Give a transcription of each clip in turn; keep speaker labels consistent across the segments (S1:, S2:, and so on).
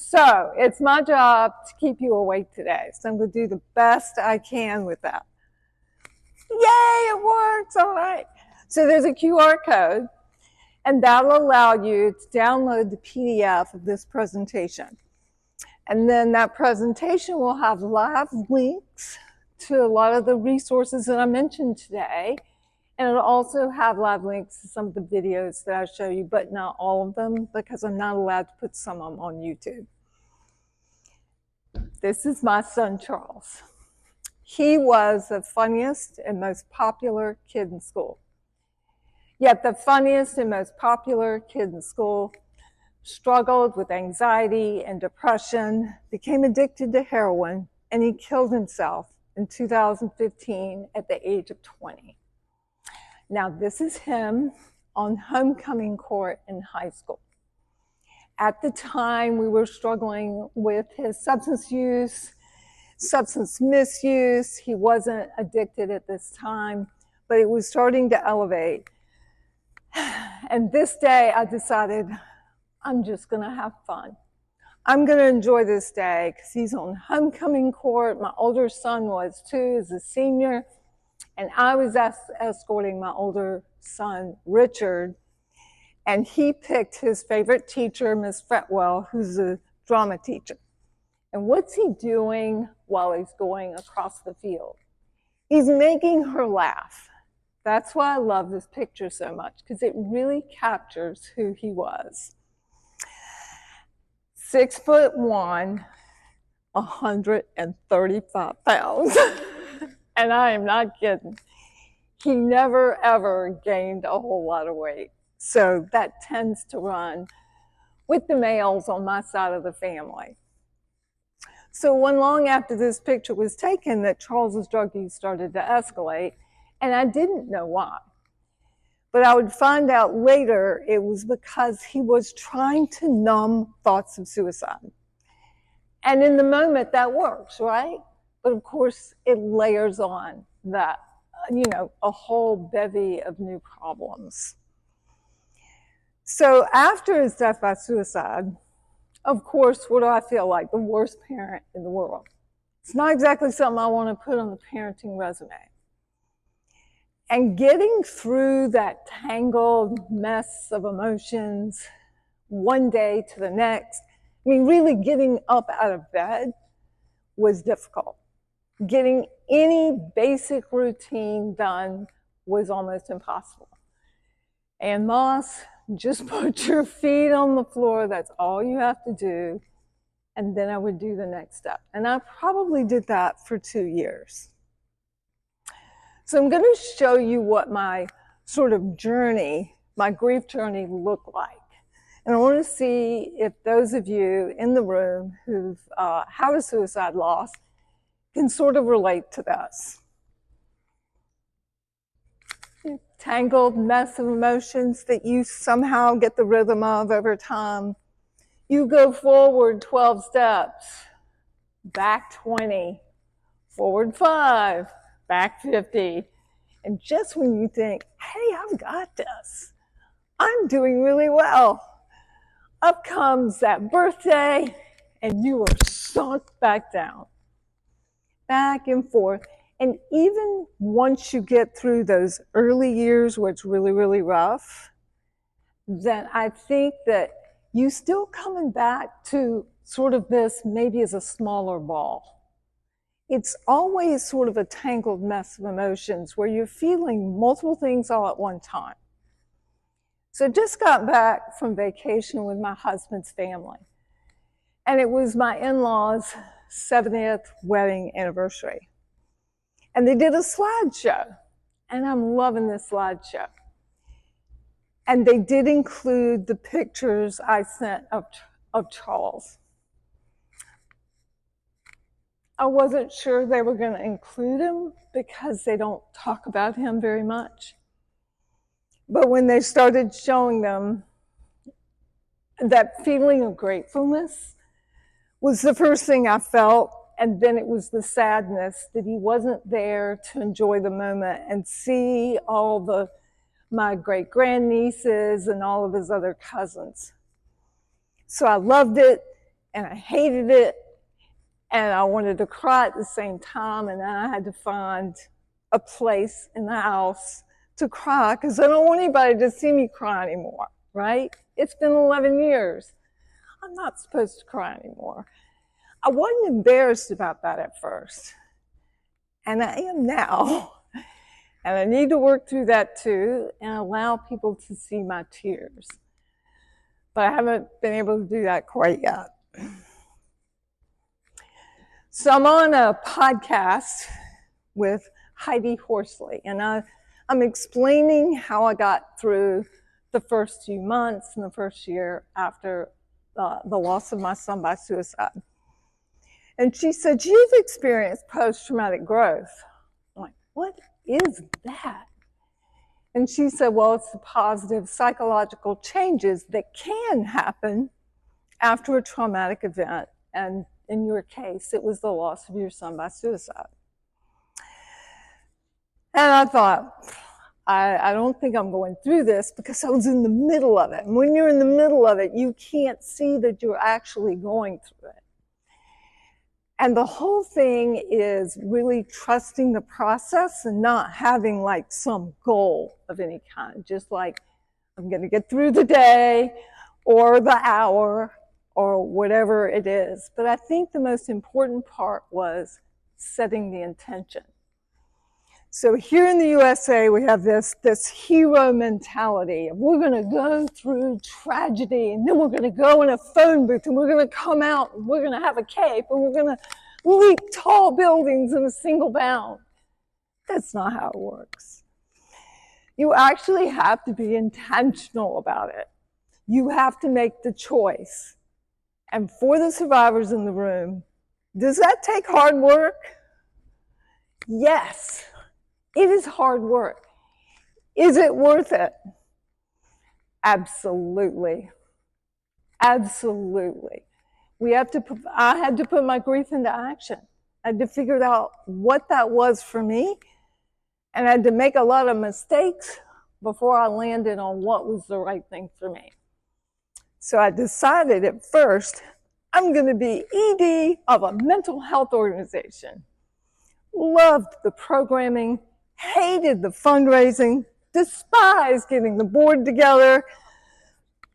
S1: So it's my job to keep you awake today. So I'm going to do the best I can with that. Yay, it works. All right. So there's a QR code, and that'll allow you to download the PDF of this presentation. And then that presentation will have live links to a lot of the resources that I mentioned today. And it'll also have live links to some of the videos that I show you, but not all of them, because I'm not allowed to put some of them on YouTube. This is my son, Charles. He was the funniest and most popular kid in school. Yet the funniest and most popular kid in school struggled with anxiety and depression, became addicted to heroin, and he killed himself in 2015 at the age of 20. Now, this is him on homecoming court in high school. At the time, we were struggling with his substance use, substance misuse. He wasn't addicted at this time, but it was starting to elevate. And this day, I decided I'm just going to have fun. I'm going to enjoy this day because he's on homecoming court. My older son was too, as a senior. And I was escorting my older son, Richard, and he picked his favorite teacher, Miss Fretwell, who's a drama teacher. And what's he doing while he's going across the field? He's making her laugh. That's why I love this picture so much, because it really captures who he was. 6'1", 135 pounds. And I am not kidding. He never, ever gained a whole lot of weight. So that tends to run with the males on my side of the family. So when long after this picture was taken that Charles's drug use started to escalate, and I didn't know why. But I would find out later it was because he was trying to numb thoughts of suicide. And in the moment that works, right? But of course, it layers on that, a whole bevy of new problems. So after his death by suicide, of course, what do I feel like? The worst parent in the world. It's not exactly something I want to put on the parenting resume. And getting through that tangled mess of emotions one day to the next, really getting up out of bed was difficult. Getting any basic routine done was almost impossible. AnneMoss, just put your feet on the floor, that's all you have to do, and then I would do the next step. And I probably did that for 2 years. So I'm going to show you what my sort of journey, my grief journey looked like. And I want to see if those of you in the room who've had a suicide loss can sort of relate to this. Tangled mess of emotions that you somehow get the rhythm of over time. You go forward 12 steps, back 20, forward 5, back 50. And just when you think, hey, I've got this, I'm doing really well, up comes that birthday and you are sunk back down. Back and forth. And even once you get through those early years where it's really, really rough, then I think that you still coming back to sort of this maybe as a smaller ball. It's always sort of a tangled mess of emotions where you're feeling multiple things all at one time. So I just got back from vacation with my husband's family. And it was my in-laws' 70th wedding anniversary. And they did a slideshow. And I'm loving this slideshow. And they did include the pictures I sent of Charles. I wasn't sure they were going to include him because they don't talk about him very much. But when they started showing them, that feeling of gratefulness was the first thing I felt. And then it was the sadness that he wasn't there to enjoy the moment and see all my great-grandnieces and all of his other cousins. So I loved it. and I hated it, and I wanted to cry at the same time, and then I had to find a place in the house to cry because I don't want anybody to see me cry anymore, right? It's been 11 years. I'm not supposed to cry anymore. I wasn't embarrassed about that at first, and I am now. And I need to work through that too and allow people to see my tears. But I haven't been able to do that quite yet. So I'm on a podcast with Heidi Horsley, and I'm explaining how I got through the first few months and the first year after the loss of my son by suicide. And she said, "You've experienced post-traumatic growth." I'm like, what is that? And she said, well, it's the positive psychological changes that can happen after a traumatic event. And in your case, it was the loss of your son by suicide. And I thought, I don't think I'm going through this because I was in the middle of it. And when you're in the middle of it, you can't see that you're actually going through it. And the whole thing is really trusting the process and not having like some goal of any kind, just like I'm going to get through the day or the hour or whatever it is. But I think the most important part was setting the intention. So here in the USA, we have this hero mentality of we're going to go through tragedy and then we're going to go in a phone booth and we're going to come out and we're going to have a cape and we're going to leap tall buildings in a single bound. That's not how it works. You actually have to be intentional about it. You have to make the choice. And for the survivors in the room, does that take hard work? Yes. It is hard work. Is it worth it? Absolutely. Absolutely. I had to put my grief into action. I had to figure out what that was for me, and I had to make a lot of mistakes before I landed on what was the right thing for me. So I decided at first, I'm going to be ED of a mental health organization. Loved the programming, hated the fundraising, despised getting the board together,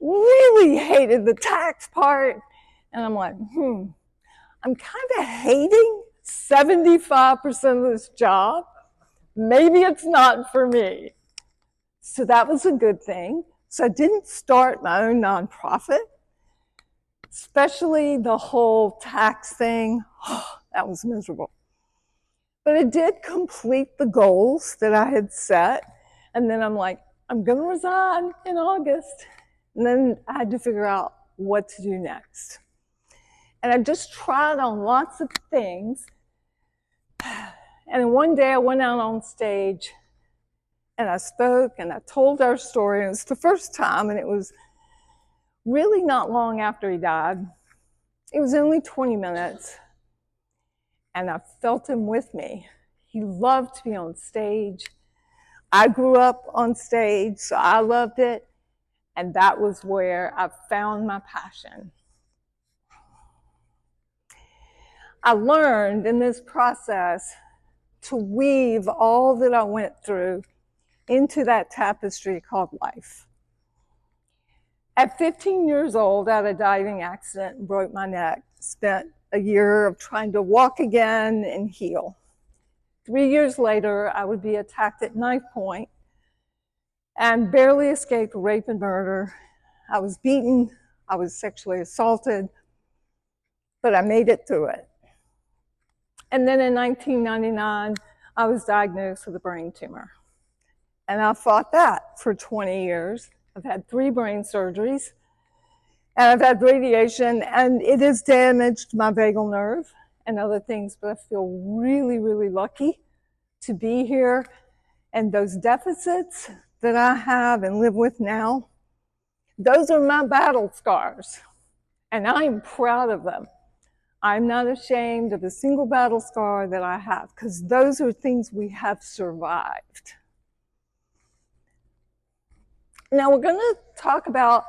S1: really hated the tax part. And I'm like, I'm kind of hating 75% of this job. Maybe it's not for me. So that was a good thing. So I didn't start my own nonprofit, especially the whole tax thing. That was miserable. But it did complete the goals that I had set. And then I'm like, I'm going to resign in August. And then I had to figure out what to do next. And I just tried on lots of things. And then one day I went out on stage and I spoke and I told our story. It was the first time, and it was really not long after he died. It was only 20 minutes. And I felt him with me. He loved to be on stage. I grew up on stage, so I loved it. And that was where I found my passion. I learned in this process to weave all that I went through into that tapestry called life. At 15 years old, I had a diving accident and broke my neck. Spent a year of trying to walk again and heal. 3 years later, I would be attacked at knife point and barely escaped rape and murder. I was beaten, I was sexually assaulted, but I made it through it. And then in 1999, I was diagnosed with a brain tumor. And I fought that for 20 years. I've had 3 brain surgeries, and I've had radiation, and it has damaged my vagal nerve and other things, but I feel really, really lucky to be here. And those deficits that I have and live with now, those are my battle scars, and I am proud of them. I'm not ashamed of a single battle scar that I have, because those are things we have survived. Now we're going to talk about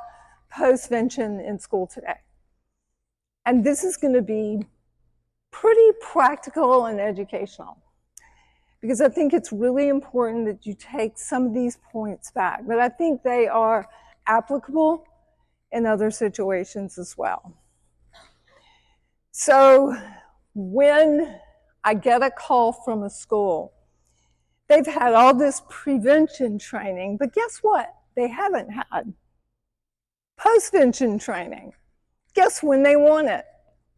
S1: postvention in school today. And this is going to be pretty practical and educational, because I think it's really important that you take some of these points back, but I think they are applicable in other situations as well. So when I get a call from a school, they've had all this prevention training, but guess what? They haven't had postvention training. Guess when they want it?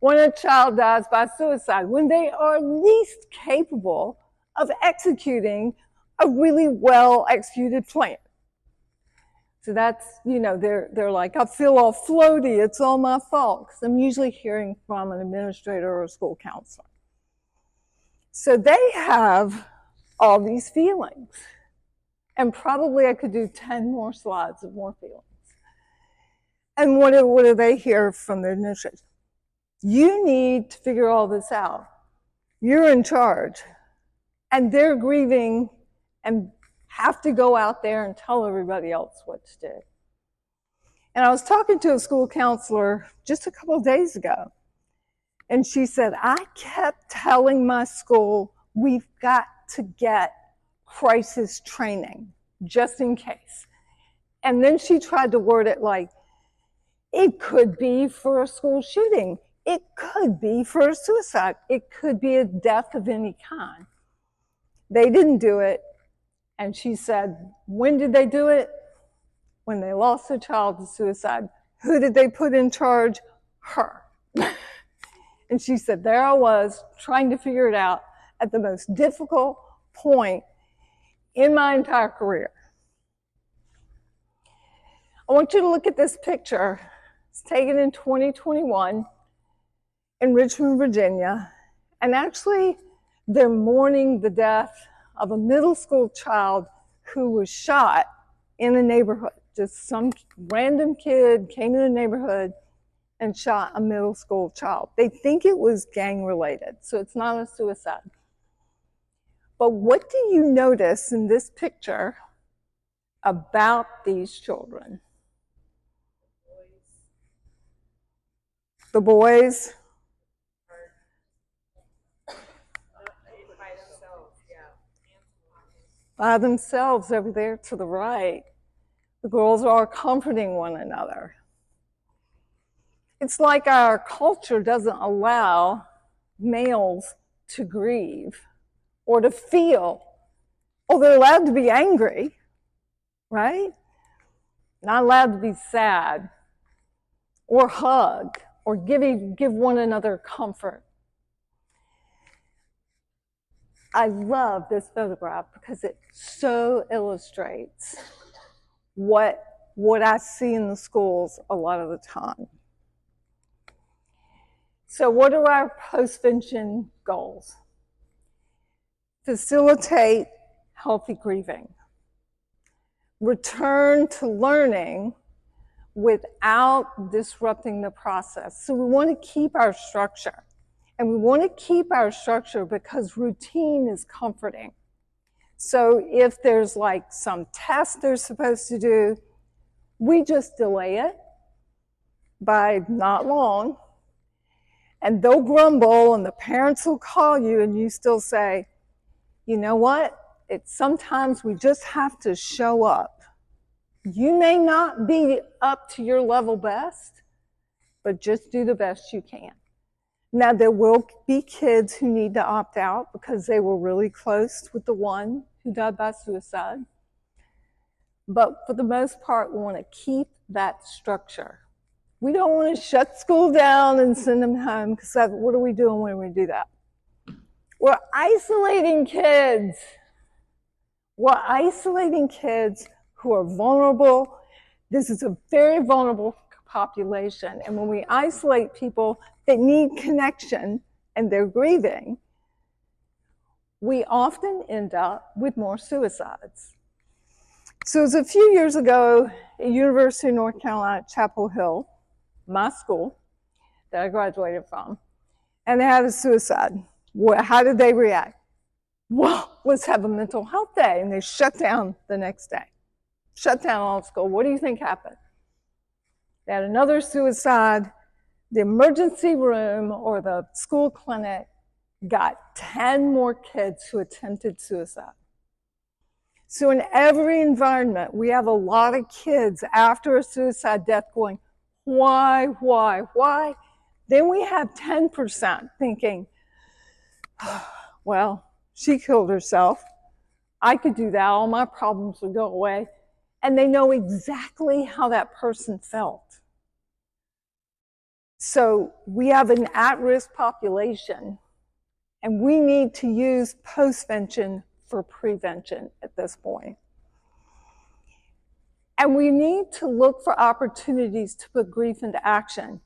S1: When a child dies by suicide, when they are least capable of executing a really well executed plan. So that's, they're like, I feel all floaty, it's all my fault, because I'm usually hearing from an administrator or a school counselor. So they have all these feelings. And probably I could do 10 more slides of more feelings. And what do they hear from the administrators? You need to figure all this out. You're in charge. And they're grieving and have to go out there and tell everybody else what to do. And I was talking to a school counselor just a couple of days ago, and she said, I kept telling my school, we've got to get crisis training, just in case. And then she tried to word it like, it could be for a school shooting. It could be for a suicide. It could be a death of any kind. They didn't do it. And she said, when did they do it? When they lost a child to suicide. Who did they put in charge? Her. And she said, there I was trying to figure it out at the most difficult point in my entire career. I want you to look at this picture. It's taken in 2021 in Richmond, Virginia. And actually, they're mourning the death of a middle school child who was shot in a neighborhood. Just some random kid came in the neighborhood and shot a middle school child. They think it was gang related, so it's not a suicide. But what do you notice in this picture about these children? The boys? By themselves over there to the right. The girls are comforting one another. It's like our culture doesn't allow males to grieve or to feel. Oh, they're allowed to be angry, right? Not allowed to be sad or hug or give one another comfort. I love this photograph because it so illustrates what I see in the schools a lot of the time. So what are our postvention goals? Facilitate healthy grieving. Return to learning without disrupting the process. So we want to keep our structure. And we want to keep our structure because routine is comforting. So if there's like some test they're supposed to do, we just delay it by not long. And they'll grumble and the parents will call you and you still say, you know what? Sometimes we just have to show up. You may not be up to your level best, but just do the best you can. Now, there will be kids who need to opt out because they were really close with the one who died by suicide. But for the most part, we want to keep that structure. We don't want to shut school down and send them home, because what are we doing when we do that? We're isolating kids. We're isolating kids who are vulnerable. This is a very vulnerable population. And when we isolate people that need connection and they're grieving, we often end up with more suicides. So it was a few years ago at University of North Carolina at Chapel Hill, my school that I graduated from, and they had a suicide. How did they react? Well, let's have a mental health day. And they shut down the next day. Shut down all school. What do you think happened? They had another suicide the emergency room or the school clinic got 10 more kids who attempted suicide. So in every environment, we have a lot of kids after a suicide death going, why? Then we have 10% thinking, well, she killed herself. I could do that. All my problems would go away. And they know exactly how that person felt. So we have an at-risk population, and we need to use postvention for prevention at this point. And we need to look for opportunities to put grief into action.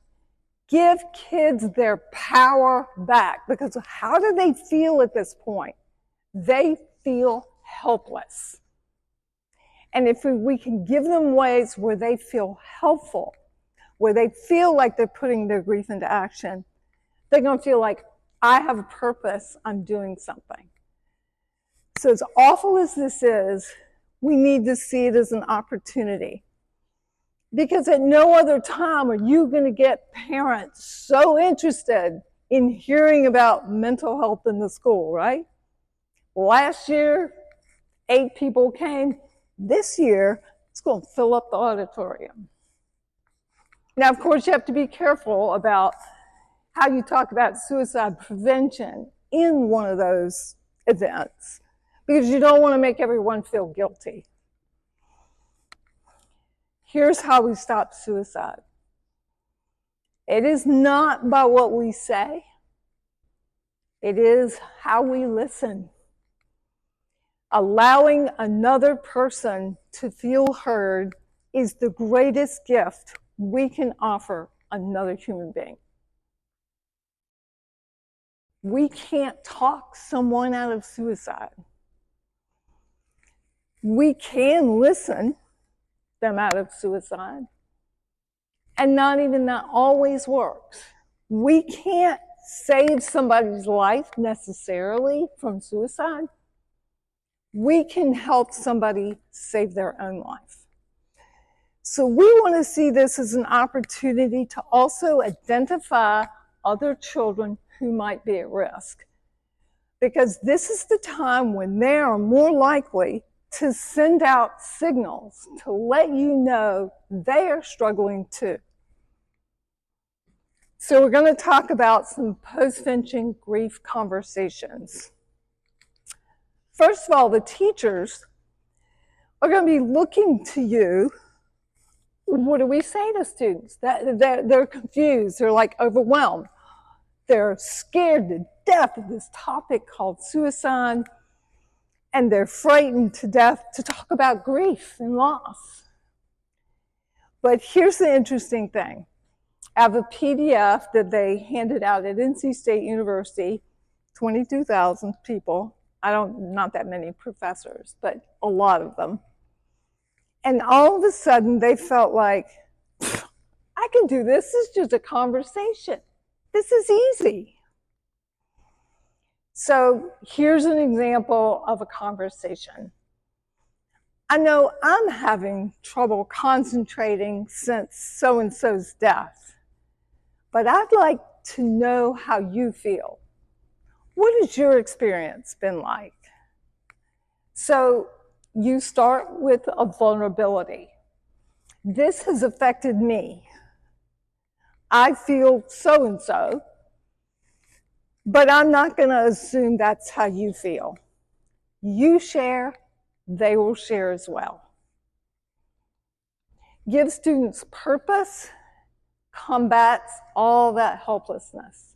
S1: Give kids their power back, because how do they feel at this point? They feel helpless. And if we can give them ways where they feel helpful, where they feel like they're putting their grief into action, they're going to feel like, I have a purpose, I'm doing something. So as awful as this is, we need to see it as an opportunity. Because at no other time are you going to get parents so interested in hearing about mental health in the school, right? Last year, 8 people came. This year, it's going to fill up the auditorium. Now, of course, you have to be careful about how you talk about suicide prevention in one of those events, because you don't want to make everyone feel guilty. Here's how we stop suicide. It is not by what we say. It is how we listen. Allowing another person to feel heard is the greatest gift we can offer another human being. We can't talk someone out of suicide. We can listen them out of suicide, and not even that always works. We can't save somebody's life necessarily from suicide. We can help somebody save their own life. So we want to see this as an opportunity to also identify other children who might be at risk, because this is the time when they are more likely to send out signals to let you know they are struggling too. So we're going to talk about some postvention grief conversations. First of all, the teachers are going to be looking to you. What do we say to students? They're confused, they're like overwhelmed. They're scared to death of this topic called suicide, and they're frightened to death to talk about grief and loss. But here's the interesting thing. I have a PDF that they handed out at NC State University, 22,000 people. Not that many professors, but a lot of them. And all of a sudden they felt like, I can do this. This is just a conversation. This is easy. So here's an example of a conversation. I know I'm having trouble concentrating since so-and-so's death, but I'd like to know how you feel. What has your experience been like? So you start with a vulnerability. This has affected me. I feel so-and-so, but I'm not going to assume that's how you feel. You share, they will share as well. Give students purpose, combats all that helplessness.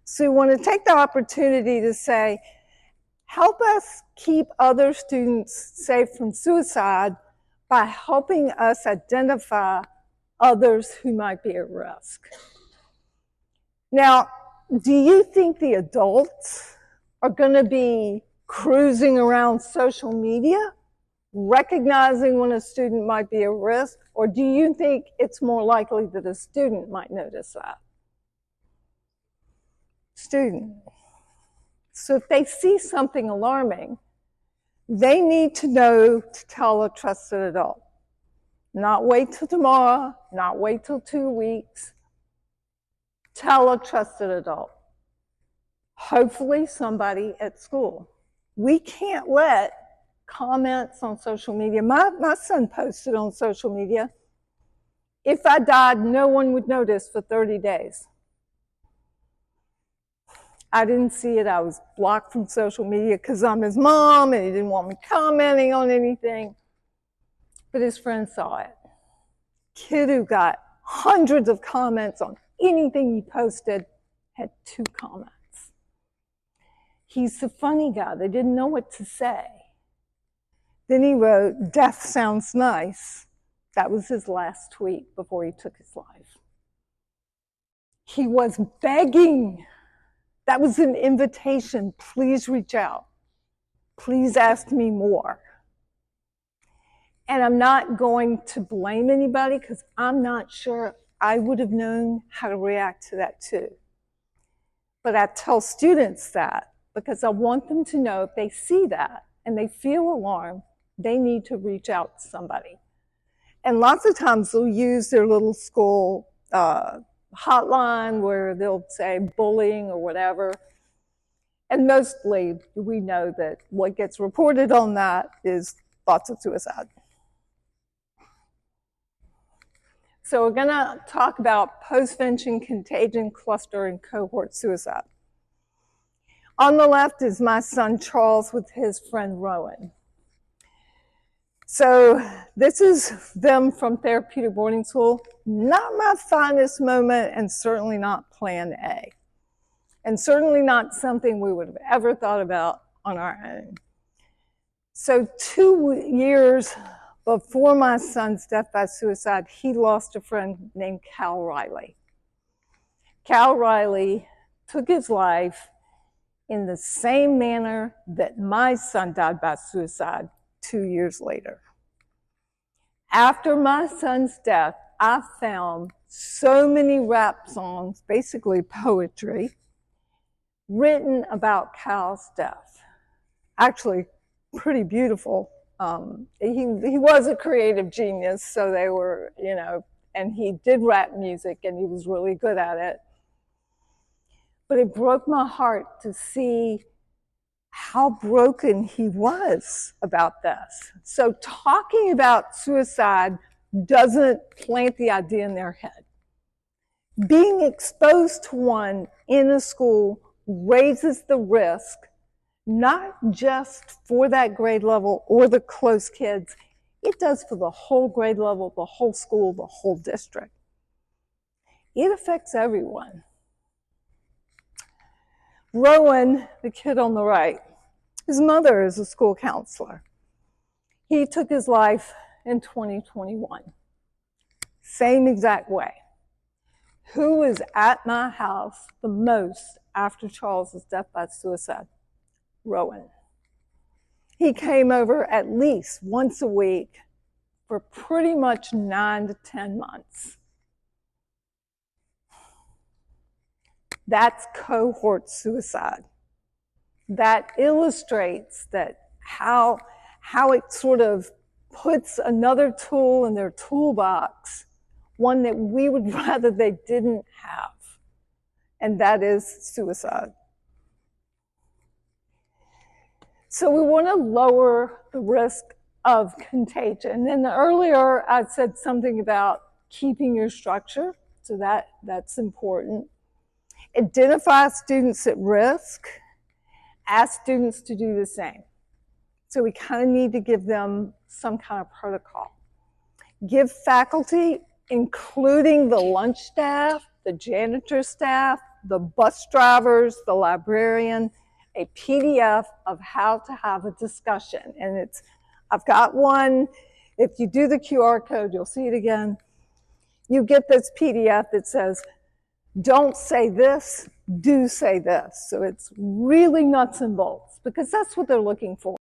S1: So you want to take the opportunity to say, help us keep other students safe from suicide by helping us identify others who might be at risk. Now, do you think the adults are going to be cruising around social media, recognizing when a student might be at risk, or do you think it's more likely that a student might notice that? Student. So if they see something alarming, they need to know to tell a trusted adult. Not wait till tomorrow, not wait till 2 weeks. Tell a trusted adult. Hopefully somebody at school. We can't let comments on social media. My son posted on social media, if I died, no one would notice for 30 days. I didn't see it. I was blocked from social media because I'm his mom and he didn't want me commenting on anything. But his friend saw it. Kid who got hundreds of comments on anything he posted had 2 comments. He's the funny guy. They didn't know what to say. Then he wrote, "Death sounds nice." That was his last tweet before he took his life. He was begging. That was an invitation. Please reach out. Please ask me more. And I'm not going to blame anybody because I'm not sure I would have known how to react to that too. But I tell students that because I want them to know if they see that and they feel alarmed, they need to reach out to somebody. And lots of times they'll use their little school hotline where they'll say bullying or whatever. And mostly we know that what gets reported on that is thoughts of suicide. So we're going to talk about postvention, contagion, cluster, and cohort suicide. On the left is my son Charles with his friend Rowan. So this is them from therapeutic boarding school. Not my finest moment and certainly not plan A. And certainly not something we would have ever thought about on our own. So 2 years before my son's death by suicide, he lost a friend named Cal Riley. Cal Riley took his life in the same manner that my son died by suicide 2 years later. After my son's death, I found so many rap songs, basically poetry, written about Cal's death. Actually, pretty beautiful. He was a creative genius, so they were, and he did rap music and he was really good at it. But it broke my heart to see how broken he was about this. So talking about suicide doesn't plant the idea in their head. Being exposed to one in a school raises the risk, not just for that grade level or the close kids, it does for the whole grade level, the whole school, the whole district. It affects everyone. Rowan, the kid on the right, his mother is a school counselor. He took his life in 2021. Same exact way. Who was at my house the most after Charles's death by suicide? Rowan. He came over at least once a week for pretty much 9 to 10 months. That's cohort suicide. That illustrates that how it sort of puts another tool in their toolbox, one that we would rather they didn't have, and that is suicide. So we want to lower the risk of contagion. And earlier I said something about keeping your structure, so that's important. Identify students at risk, ask students to do the same. So we kind of need to give them some kind of protocol. Give faculty, including the lunch staff, the janitor staff, the bus drivers, the librarian, a PDF of how to have a discussion. And I've got one. If you do the QR code, you'll see it again. You get this PDF that says, don't say this, do say this. So it's really nuts and bolts because that's what they're looking for.